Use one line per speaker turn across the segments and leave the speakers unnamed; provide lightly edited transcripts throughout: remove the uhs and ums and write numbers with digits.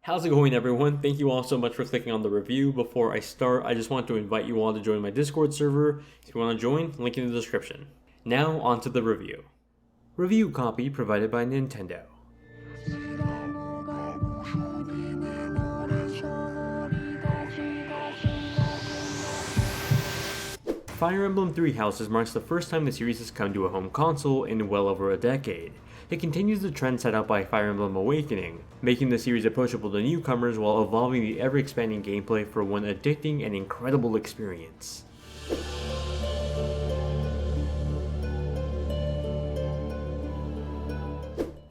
How's it going, everyone? Thank you all so much for clicking on the review. Before I start, I just want to invite you all to join my Discord server. If you want to join, link in the description. Now, on to the review. Review copy provided by Nintendo. Fire Emblem Three Houses marks the first time the series has come to a home console in well over a decade. It continues the trend set out by Fire Emblem Awakening, making the series approachable to newcomers while evolving the ever-expanding gameplay for one addicting and incredible experience.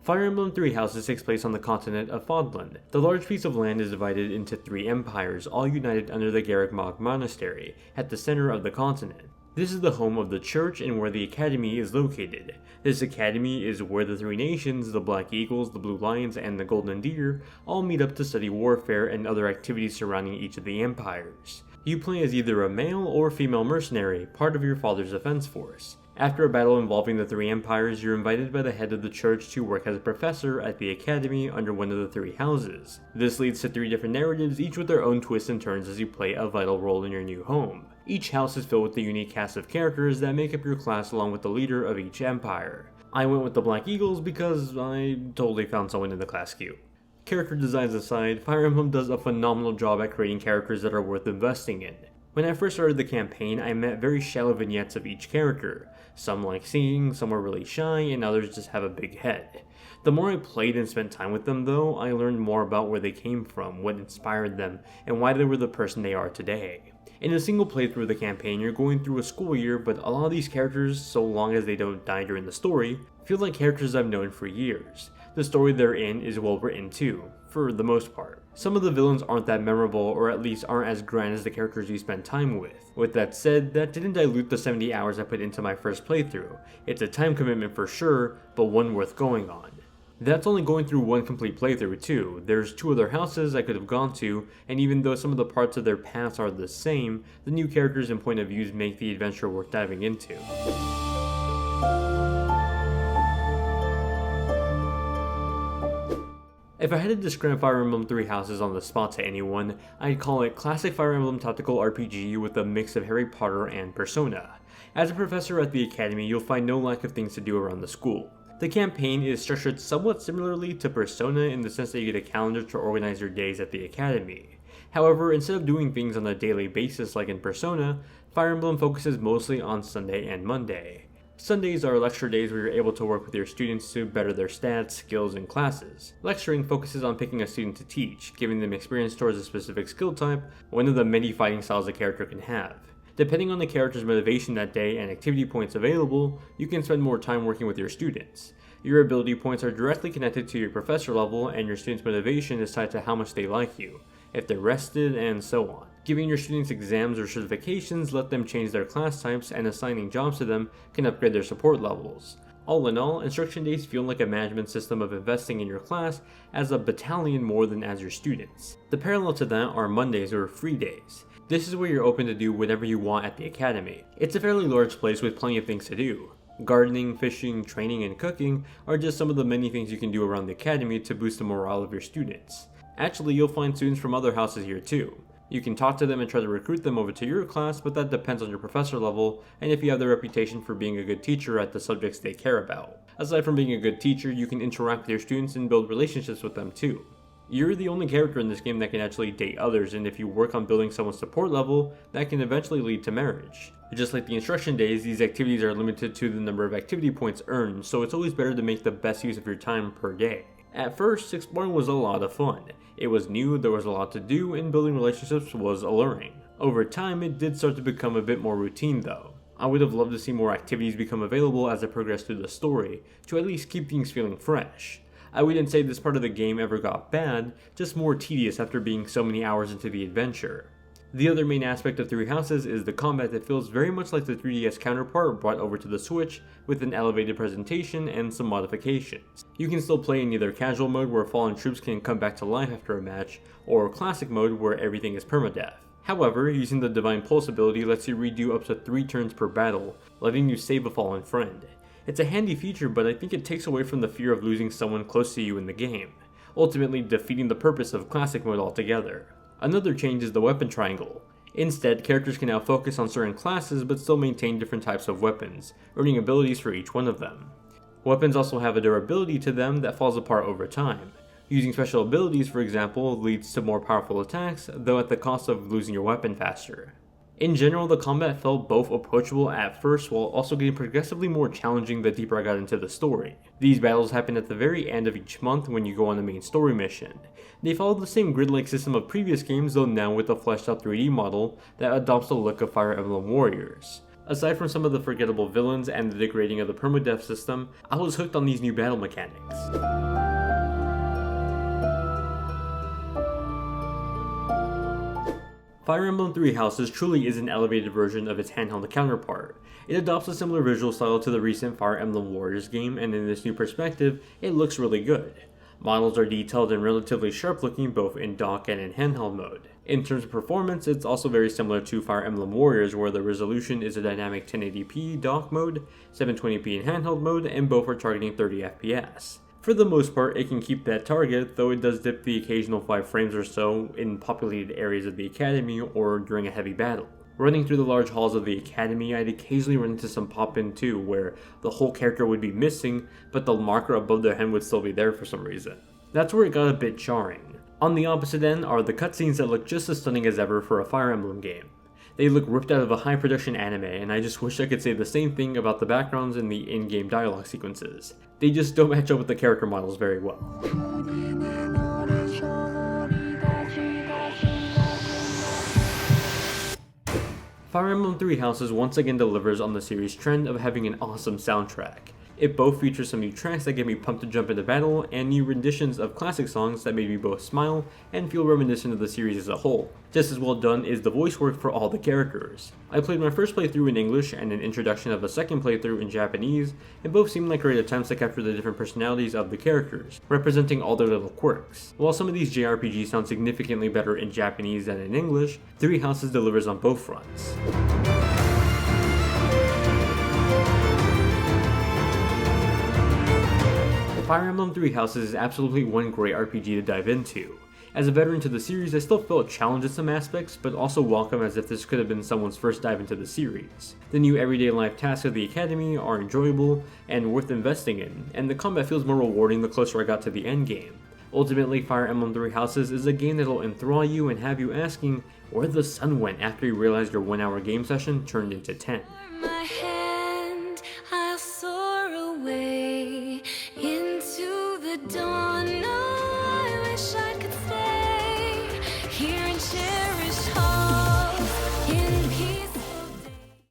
Fire Emblem Three Houses takes place on the continent of Fodland. The large piece of land is divided into three empires, all united under the Garreg Monastery, at the center of the continent. This is the home of the church and where the academy is located. This academy is where the three nations, the Black Eagles, the Blue Lions, and the Golden Deer, all meet up to study warfare and other activities surrounding each of the empires. You play as either a male or female mercenary, part of your father's defense force. After a battle involving the three empires, you're invited by the head of the church to work as a professor at the academy under one of the three houses. This leads to three different narratives, each with their own twists and turns as you play a vital role in your new home. Each house is filled with the unique cast of characters that make up your class along with the leader of each empire. I went with the Black Eagles because I totally found someone in the class cute. Character designs aside, Fire Emblem does a phenomenal job at creating characters that are worth investing in. When I first started the campaign, I met very shallow vignettes of each character. Some like singing, some are really shy, and others just have a big head. The more I played and spent time with them though, I learned more about where they came from, what inspired them, and why they were the person they are today. In a single playthrough of the campaign, you're going through a school year, but a lot of these characters, so long as they don't die during the story, feel like characters I've known for years. The story they're in is well written too, for the most part. Some of the villains aren't that memorable, or at least aren't as grand as the characters you spend time with. With that said, that didn't dilute the 70 hours I put into my first playthrough. It's a time commitment for sure, but one worth going on. That's only going through one complete playthrough too. There's two other houses I could have gone to, and even though some of the parts of their paths are the same, the new characters and point of views make the adventure worth diving into. If I had to describe Fire Emblem Three Houses on the spot to anyone, I'd call it classic Fire Emblem tactical RPG with a mix of Harry Potter and Persona. As a professor at the academy, you'll find no lack of things to do around the school. The campaign is structured somewhat similarly to Persona in the sense that you get a calendar to organize your days at the academy. However, instead of doing things on a daily basis like in Persona, Fire Emblem focuses mostly on Sunday and Monday. Sundays are lecture days where you're able to work with your students to better their stats, skills, and classes. Lecturing focuses on picking a student to teach, giving them experience towards a specific skill type, one of the many fighting styles a character can have. Depending on the character's motivation that day and activity points available, you can spend more time working with your students. Your ability points are directly connected to your professor level, and your student's motivation is tied to how much they like you, if they're rested, and so on. Giving your students exams or certifications let them change their class types, and assigning jobs to them can upgrade their support levels. All in all, instruction days feel like a management system of investing in your class as a battalion more than as your students. The parallel to that are Mondays or free days. This is where you're open to do whatever you want at the academy. It's a fairly large place with plenty of things to do. Gardening, fishing, training, and cooking are just some of the many things you can do around the academy to boost the morale of your students. Actually, you'll find students from other houses here too. You can talk to them and try to recruit them over to your class, but that depends on your professor level and if you have the reputation for being a good teacher at the subjects they care about. Aside from being a good teacher, you can interact with your students and build relationships with them too. You're the only character in this game that can actually date others, and if you work on building someone's support level, that can eventually lead to marriage. Just like the instruction days, these activities are limited to the number of activity points earned, so it's always better to make the best use of your time per day. At first, exploring was a lot of fun. It was new, there was a lot to do, and building relationships was alluring. Over time, it did start to become a bit more routine though. I would have loved to see more activities become available as I progressed through the story, to at least keep things feeling fresh. I wouldn't say this part of the game ever got bad, just more tedious after being so many hours into the adventure. The other main aspect of Three Houses is the combat that feels very much like the 3DS counterpart brought over to the Switch with an elevated presentation and some modifications. You can still play in either casual mode where fallen troops can come back to life after a match, or classic mode where everything is permadeath. However, using the Divine Pulse ability lets you redo up to 3 turns per battle, letting you save a fallen friend. It's a handy feature, but I think it takes away from the fear of losing someone close to you in the game. ultimately defeating the purpose of classic mode altogether. Another change is the weapon triangle. Instead, characters can now focus on certain classes but still maintain different types of weapons, earning abilities for each one of them. Weapons also have a durability to them that falls apart over time. Using special abilities, for example, leads to more powerful attacks, though at the cost of losing your weapon faster. In general, the combat felt both approachable at first while also getting progressively more challenging the deeper I got into the story. These battles happen at the very end of each month when you go on the main story mission. They follow the same grid-like system of previous games, though now with a fleshed out 3D model that adopts the look of Fire Emblem Warriors. Aside from some of the forgettable villains and the degrading of the permadeath system, I was hooked on these new battle mechanics. Fire Emblem Three Houses truly is an elevated version of its handheld counterpart. It adopts a similar visual style to the recent Fire Emblem Warriors game, and in this new perspective, it looks really good. Models are detailed and relatively sharp looking both in dock and in handheld mode. In terms of performance, it's also very similar to Fire Emblem Warriors, where the resolution is a dynamic 1080p dock mode, 720p in handheld mode, and both are targeting 30 FPS. For the most part, it can keep that target, though it does dip the occasional 5 frames or so in populated areas of the academy or during a heavy battle. Running through the large halls of the academy, I'd occasionally run into some pop-in too, where the whole character would be missing, but the marker above their head would still be there for some reason. That's where it got a bit jarring. On the opposite end are the cutscenes that look just as stunning as ever for a Fire Emblem game. They look ripped out of a high production anime, and I just wish I could say the same thing about the backgrounds and the in-game dialogue sequences. They just don't match up with the character models very well. Fire Emblem Three Houses once again delivers on the series' trend of having an awesome soundtrack. It both features some new tracks that get me pumped to jump into battle, and new renditions of classic songs that made me both smile and feel reminiscent of the series as a whole. Just as well done is the voice work for all the characters. I played my first playthrough in English and an introduction of a second playthrough in Japanese, and both seemed like great attempts to capture the different personalities of the characters, representing all their little quirks. While some of these JRPGs sound significantly better in Japanese than in English, Three Houses delivers on both fronts. Fire Emblem Three Houses is absolutely one great RPG to dive into. As a veteran to the series, I still felt challenged in some aspects, but also welcome as if this could have been someone's first dive into the series. The new everyday life tasks of the Academy are enjoyable and worth investing in, and the combat feels more rewarding the closer I got to the endgame. Ultimately, Fire Emblem Three Houses is a game that'll enthrall you and have you asking where the sun went after you realize your 1 hour game session turned into 10.